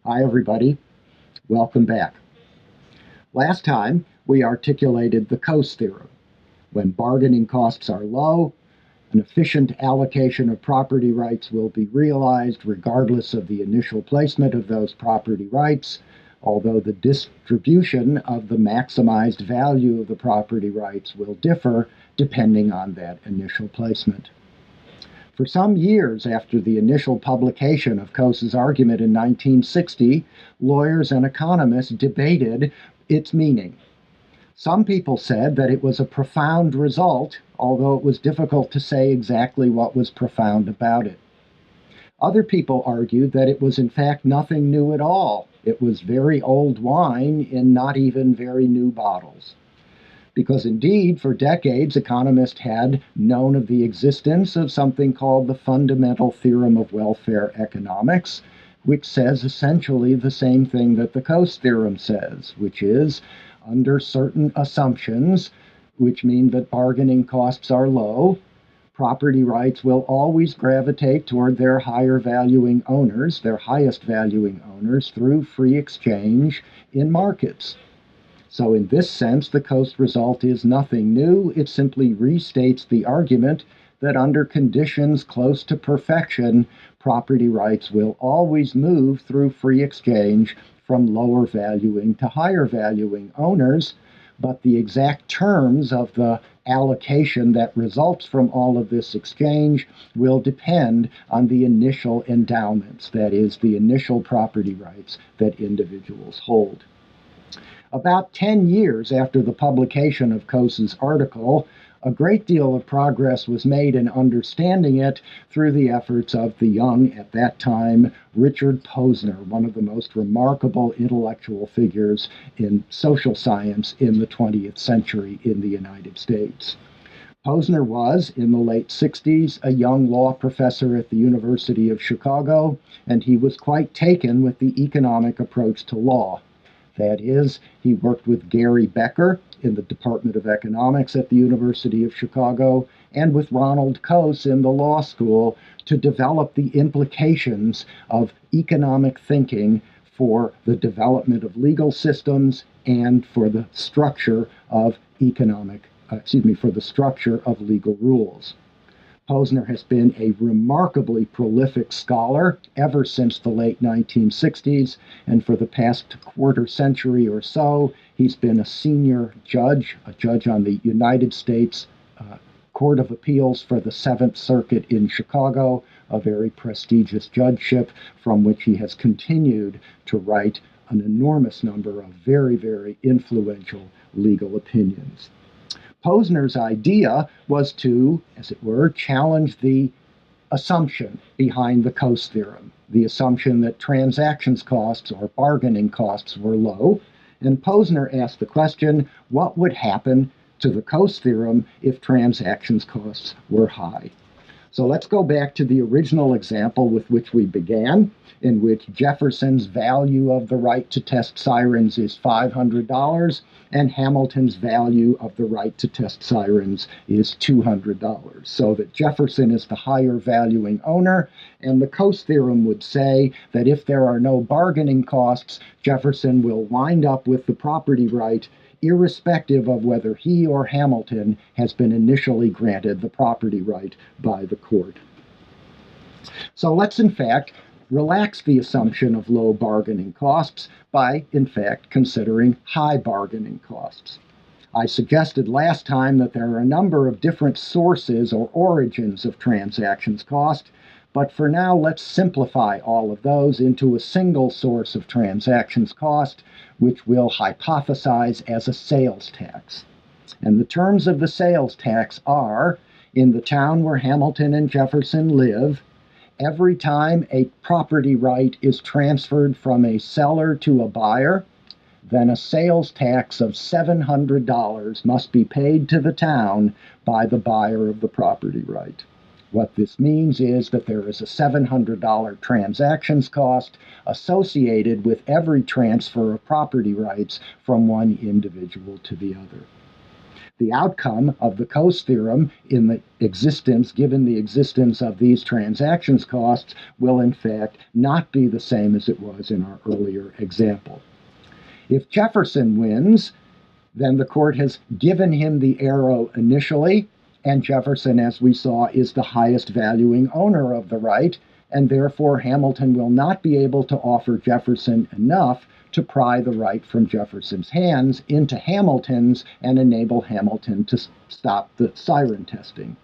Hi, everybody. Welcome back. Last time, we articulated the Coase theorem. When bargaining costs are low, an efficient allocation of property rights will be realized regardless of the initial placement of those property rights, although the distribution of the maximized value of the property rights will differ depending on that initial placement. For some years after the initial publication of Coase's argument in 1960, lawyers and economists debated its meaning. Some people said that it was a profound result, although it was difficult to say exactly what was profound about it. Other people argued that it was in fact nothing new at all. It was very old wine in not even very new bottles. Because indeed, for decades, economists had known of the existence of something called the fundamental theorem of welfare economics, which says essentially the same thing that the Coase theorem says, which is under certain assumptions, which mean that bargaining costs are low, property rights will always gravitate toward their higher valuing owners, their highest valuing owners, through free exchange in markets. So in this sense, the Coase result is nothing new. It simply restates the argument that under conditions close to perfection, property rights will always move through free exchange from lower valuing to higher valuing owners, but the exact terms of the allocation that results from all of this exchange will depend on the initial endowments, that is, the initial property rights that individuals hold. About 10 years after the publication of Coase's article, a great deal of progress was made in understanding it through the efforts of the young, at that time, Richard Posner, one of the most remarkable intellectual figures in social science in the 20th century in the United States. Posner was, in the late 60s, a young law professor at the University of Chicago, and he was quite taken with the economic approach to law. That is, he worked with Gary Becker in the Department of Economics at the University of Chicago and with Ronald Coase in the law school to develop the implications of economic thinking for the development of legal systems and for the structure of for the structure of legal rules. Posner has been a remarkably prolific scholar ever since the late 1960s, and for the past quarter century or so, he's been a senior judge, a judge on the United States Court of Appeals for the Seventh Circuit in Chicago, a very prestigious judgeship from which he has continued to write an enormous number of very, very influential legal opinions. Posner's idea was to, as it were, challenge the assumption behind the Coase theorem, the assumption that transactions costs or bargaining costs were low. And Posner asked the question, what would happen to the Coase theorem if transactions costs were high? So let's go back to the original example with which we began, in which Jefferson's value of the right to test sirens is $500, and Hamilton's value of the right to test sirens is $200. So that Jefferson is the higher valuing owner, and the Coase theorem would say that if there are no bargaining costs, Jefferson will wind up with the property right irrespective of whether he or Hamilton has been initially granted the property right by the court. So let's, in fact, relax the assumption of low bargaining costs by, in fact, considering high bargaining costs. I suggested last time that there are a number of different sources or origins of transactions cost, but for now, let's simplify all of those into a single source of transactions cost, which we'll hypothesize as a sales tax. And the terms of the sales tax are, in the town where Hamilton and Jefferson live, every time a property right is transferred from a seller to a buyer, then a sales tax of $700 must be paid to the town by the buyer of the property right. What this means is that there is a $700 transactions cost associated with every transfer of property rights from one individual to the other. The outcome of the Coase theorem in the existence, given the existence of these transactions costs, will in fact not be the same as it was in our earlier example. If Jefferson wins, then the court has given him the arrow initially, and Jefferson, as we saw, is the highest valuing owner of the right, and therefore Hamilton will not be able to offer Jefferson enough to pry the right from Jefferson's hands into Hamilton's and enable Hamilton to stop the siren testing.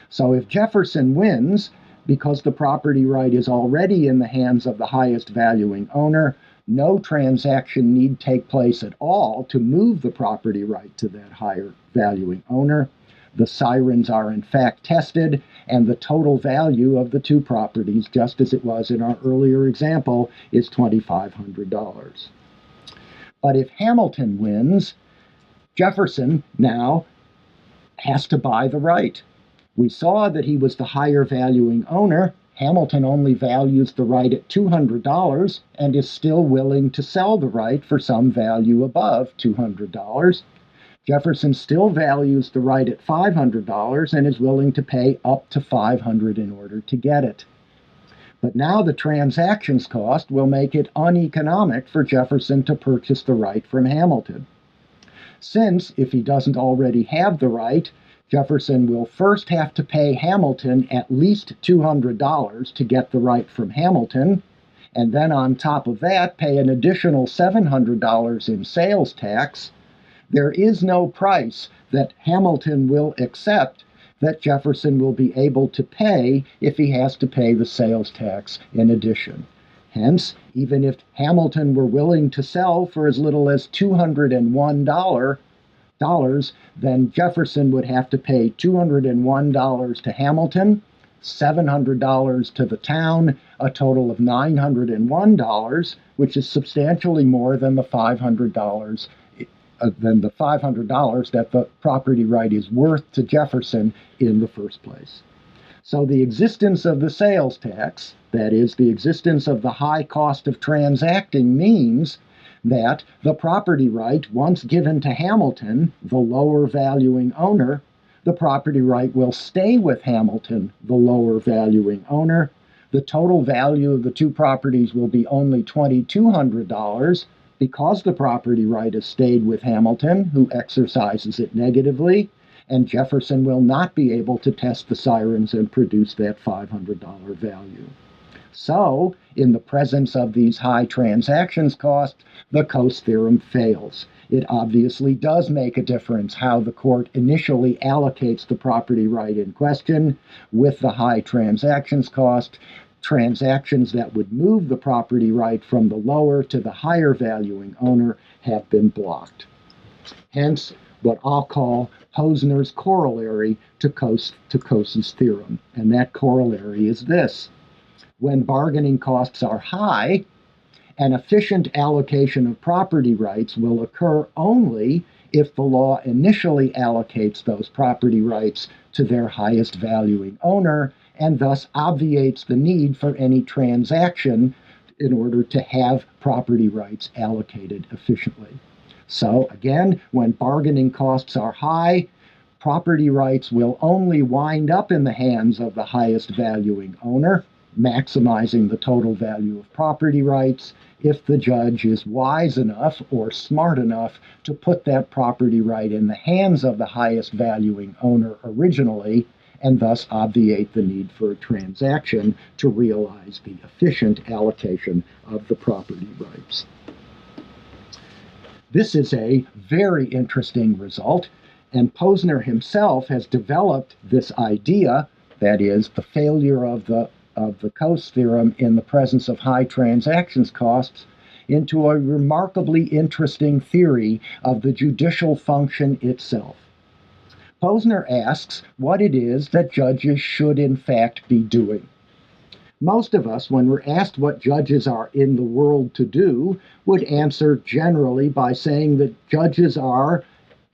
So if Jefferson wins, because the property right is already in the hands of the highest valuing owner, no transaction need take place at all to move the property right to that higher valuing owner. The sirens are in fact tested, and the total value of the two properties, just as it was in our earlier example, is $2,500. But if Hamilton wins, Jefferson now has to buy the right. We saw that he was the higher valuing owner. Hamilton only values the right at $200 and is still willing to sell the right for some value above $200. Jefferson still values the right at $500 and is willing to pay up to $500 in order to get it. But now the transactions cost will make it uneconomic for Jefferson to purchase the right from Hamilton. Since, if he doesn't already have the right, Jefferson will first have to pay Hamilton at least $200 to get the right from Hamilton, and then on top of that, pay an additional $700 in sales tax. There is no price that Hamilton will accept that Jefferson will be able to pay if he has to pay the sales tax in addition. Hence, even if Hamilton were willing to sell for as little as $201, then Jefferson would have to pay $201 to Hamilton, $700 to the town, a total of $901, which is substantially more than the $500 that the property right is worth to Jefferson in the first place. So the existence of the sales tax, that is, the existence of the high cost of transacting, means that the property right, once given to Hamilton, the lower valuing owner, the property right will stay with Hamilton, the lower valuing owner. The total value of the two properties will be only $2,200, because the property right has stayed with Hamilton, who exercises it negatively, and Jefferson will not be able to test the sirens and produce that $500 value. So, in the presence of these high transactions costs, the Coase theorem fails. It obviously does make a difference how the court initially allocates the property right in question. With the high transactions cost, transactions that would move the property right from the lower to the higher valuing owner have been blocked. Hence, what I'll call Posner's corollary to Coase's theorem. And that corollary is this. When bargaining costs are high, an efficient allocation of property rights will occur only if the law initially allocates those property rights to their highest valuing owner, and thus obviates the need for any transaction in order to have property rights allocated efficiently. So again, when bargaining costs are high, property rights will only wind up in the hands of the highest valuing owner, maximizing the total value of property rights, if the judge is wise enough or smart enough to put that property right in the hands of the highest valuing owner originally, and thus obviate the need for a transaction to realize the efficient allocation of the property rights. This is a very interesting result, and Posner himself has developed this idea, that is, the failure of the Coase theorem in the presence of high transactions costs, into a remarkably interesting theory of the judicial function itself. Posner asks what it is that judges should in fact be doing. Most of us, when we're asked what judges are in the world to do, would answer generally by saying that judges are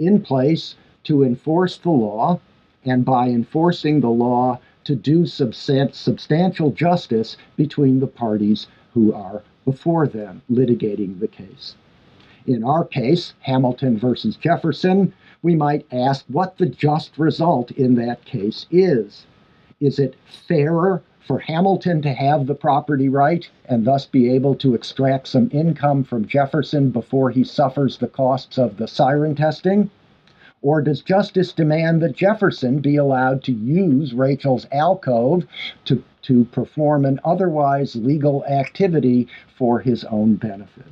in place to enforce the law, and by enforcing the law to do substantial justice between the parties who are before them litigating the case. In our case, Hamilton versus Jefferson, we might ask what the just result in that case is. Is it fairer for Hamilton to have the property right and thus be able to extract some income from Jefferson before he suffers the costs of the siren testing? Or does justice demand that Jefferson be allowed to use Rachel's alcove to perform an otherwise legal activity for his own benefit?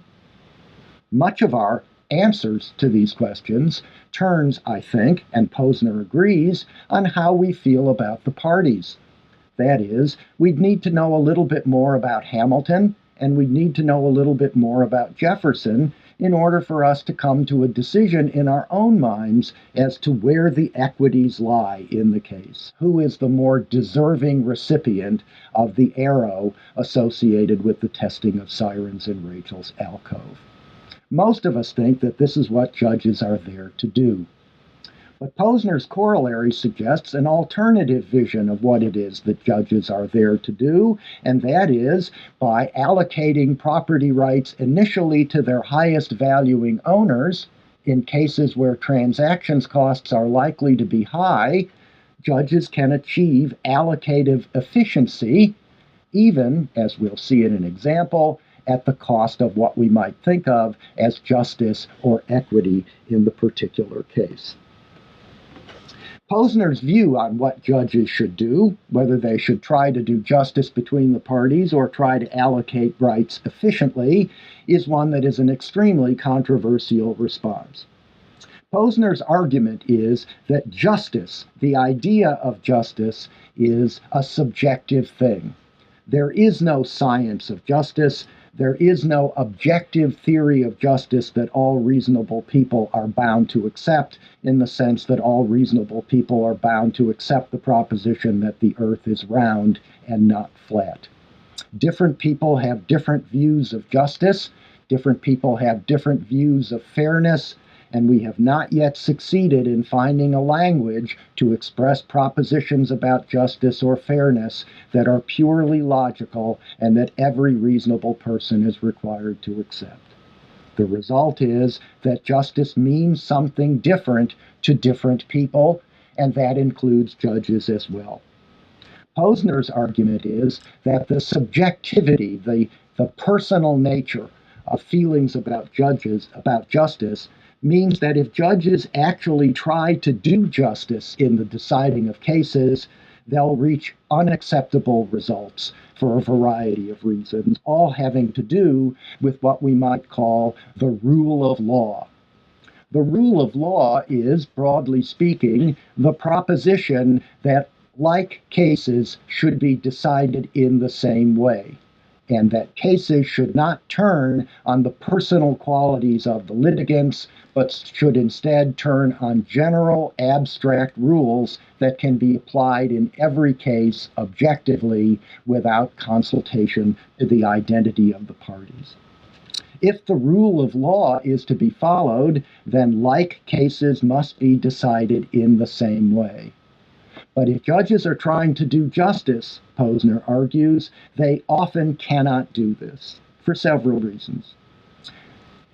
Much of our answers to these questions turns, I think, and Posner agrees, on how we feel about the parties. That is, we'd need to know a little bit more about Hamilton, and we'd need to know a little bit more about Jefferson in order for us to come to a decision in our own minds as to where the equities lie in the case. Who is the more deserving recipient of the arrow associated with the testing of sirens in Rachel's alcove? Most of us think that this is what judges are there to do. But Posner's Corollary suggests an alternative vision of what it is that judges are there to do, and that is by allocating property rights initially to their highest valuing owners. In cases where transactions costs are likely to be high, judges can achieve allocative efficiency, even, as we'll see in an example, at the cost of what we might think of as justice or equity in the particular case. Posner's view on what judges should do, whether they should try to do justice between the parties or try to allocate rights efficiently, is one that is an extremely controversial response. Posner's argument is that justice, the idea of justice, is a subjective thing. There is no science of justice. There is no objective theory of justice that all reasonable people are bound to accept, in the sense that all reasonable people are bound to accept the proposition that the earth is round and not flat. Different people have different views of justice. Different people have different views of fairness. And we have not yet succeeded in finding a language to express propositions about justice or fairness that are purely logical and that every reasonable person is required to accept. The result is that justice means something different to different people, and that includes judges as well. Posner's argument is that the subjectivity, the personal nature of feelings about justice, means that if judges actually try to do justice in the deciding of cases, they'll reach unacceptable results for a variety of reasons, all having to do with what we might call the rule of law. The rule of law is, broadly speaking, the proposition that like cases should be decided in the same way, and that cases should not turn on the personal qualities of the litigants, but should instead turn on general abstract rules that can be applied in every case objectively without consultation to the identity of the parties. If the rule of law is to be followed, then like cases must be decided in the same way. But if judges are trying to do justice, Posner argues, they often cannot do this for several reasons.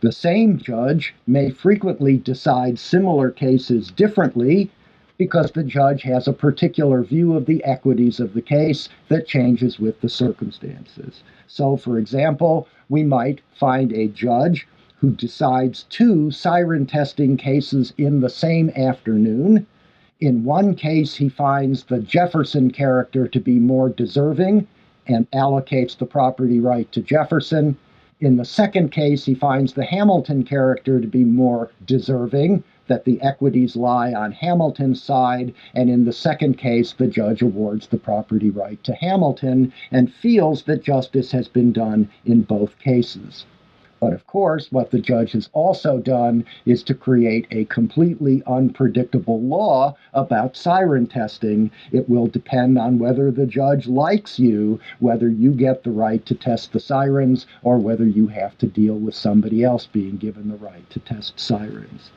The same judge may frequently decide similar cases differently because the judge has a particular view of the equities of the case that changes with the circumstances. So, for example, we might find a judge who decides 2 siren testing cases in the same afternoon. In one case, he finds the Jefferson character to be more deserving and allocates the property right to Jefferson. In the second case, he finds the Hamilton character to be more deserving, that the equities lie on Hamilton's side, and in the second case, the judge awards the property right to Hamilton and feels that justice has been done in both cases. But of course, what the judge has also done is to create a completely unpredictable law about siren testing. It will depend on whether the judge likes you, whether you get the right to test the sirens, or whether you have to deal with somebody else being given the right to test sirens.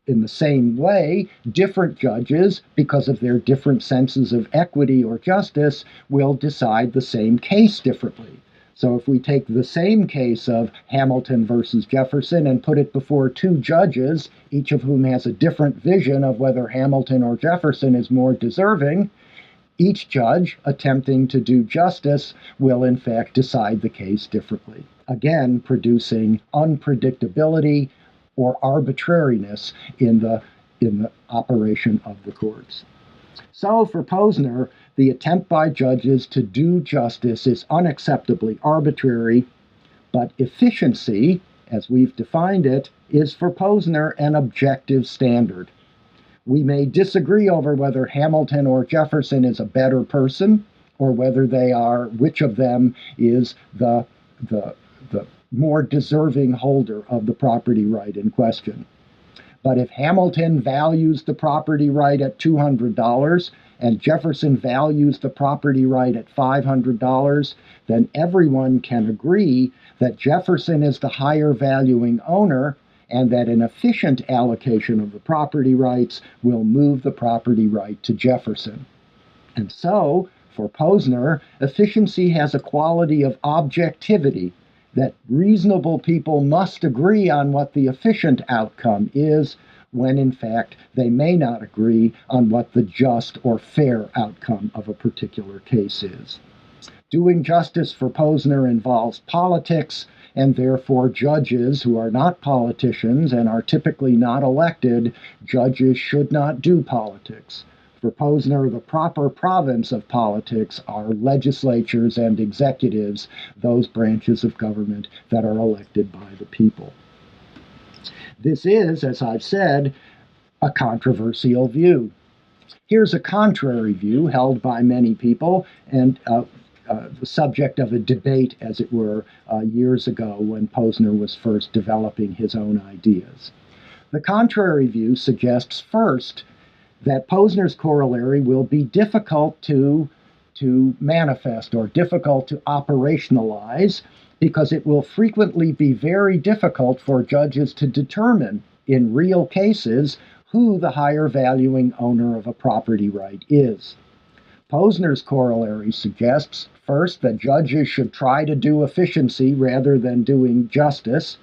In the same way, different judges, because of their different senses of equity or justice, will decide the same case differently. So if we take the same case of Hamilton versus Jefferson and put it before two judges, each of whom has a different vision of whether Hamilton or Jefferson is more deserving, each judge attempting to do justice will in fact decide the case differently, again producing unpredictability or arbitrariness in the operation of the courts. So for Posner, the attempt by judges to do justice is unacceptably arbitrary, but efficiency, as we've defined it, is for Posner an objective standard. We may disagree over whether Hamilton or Jefferson is a better person, or whether which of them is the more deserving holder of the property right in question. But if Hamilton values the property right at $200 and Jefferson values the property right at $500, then everyone can agree that Jefferson is the higher valuing owner and that an efficient allocation of the property rights will move the property right to Jefferson. And so, for Posner, efficiency has a quality of objectivity, that reasonable people must agree on what the efficient outcome is, when in fact they may not agree on what the just or fair outcome of a particular case is. Doing justice for Posner involves politics, and therefore judges who are not politicians and are typically not elected, judges should not do politics. For Posner, the proper province of politics are legislatures and executives, those branches of government that are elected by the people. This is, as I've said, a controversial view. Here's a contrary view held by many people, and the subject of a debate, as it were, years ago when Posner was first developing his own ideas. The contrary view suggests first that Posner's corollary will be difficult to manifest or difficult to operationalize, because it will frequently be very difficult for judges to determine in real cases who the higher valuing owner of a property right is. Posner's corollary suggests first that judges should try to do efficiency rather than doing justice.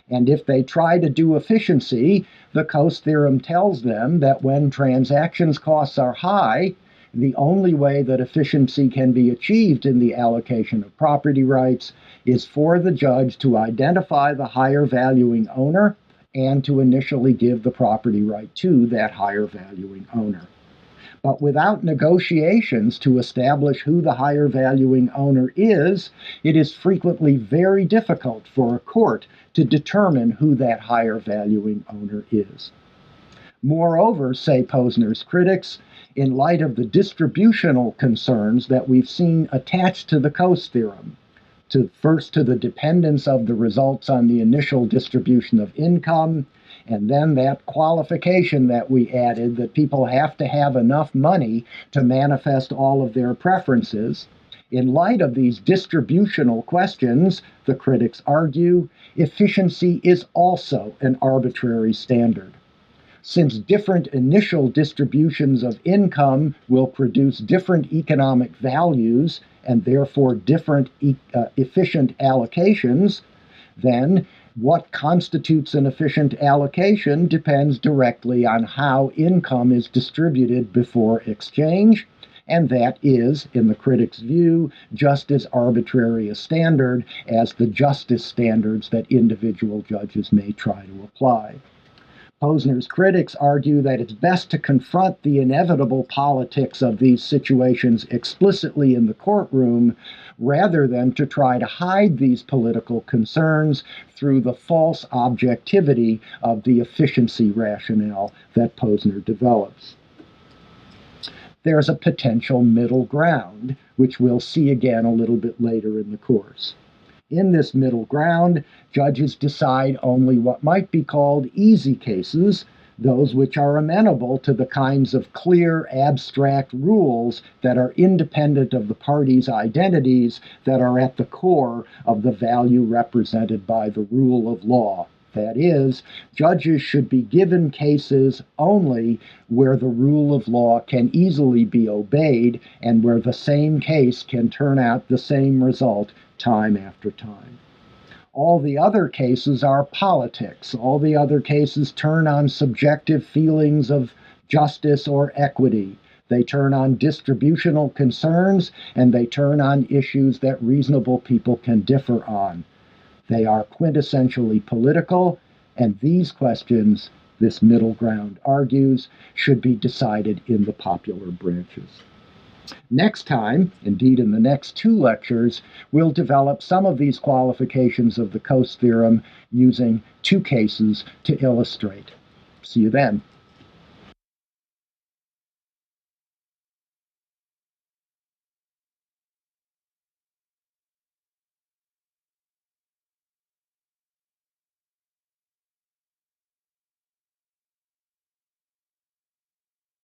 And if they try to do efficiency, the Coase theorem tells them that when transactions costs are high, the only way that efficiency can be achieved in the allocation of property rights is for the judge to identify the higher valuing owner and to initially give the property right to that higher valuing owner. But without negotiations to establish who the higher valuing owner is, it is frequently very difficult for a court to determine who that higher valuing owner is. Moreover, say Posner's critics, in light of the distributional concerns that we've seen attached to the Coase theorem, first to the dependence of the results on the initial distribution of income, and then that qualification that we added that people have to have enough money to manifest all of their preferences. In light of these distributional questions, the critics argue, efficiency is also an arbitrary standard. Since different initial distributions of income will produce different economic values and therefore different efficient allocations, then what constitutes an efficient allocation depends directly on how income is distributed before exchange, and that is, in the critic's view, just as arbitrary a standard as the justice standards that individual judges may try to apply. Posner's critics argue that it's best to confront the inevitable politics of these situations explicitly in the courtroom, rather than to try to hide these political concerns through the false objectivity of the efficiency rationale that Posner develops. There's a potential middle ground, which we'll see again a little bit later in the course. In this middle ground, judges decide only what might be called easy cases, those which are amenable to the kinds of clear, abstract rules that are independent of the parties' identities, that are at the core of the value represented by the rule of law. That is, judges should be given cases only where the rule of law can easily be obeyed and where the same case can turn out the same result time after time. All the other cases are politics. All the other cases turn on subjective feelings of justice or equity. They turn on distributional concerns, and they turn on issues that reasonable people can differ on. They are quintessentially political, and these questions, this middle ground argues, should be decided in the popular branches. Next time, indeed in the next 2 lectures, we'll develop some of these qualifications of the Coase theorem using 2 cases to illustrate. See you then.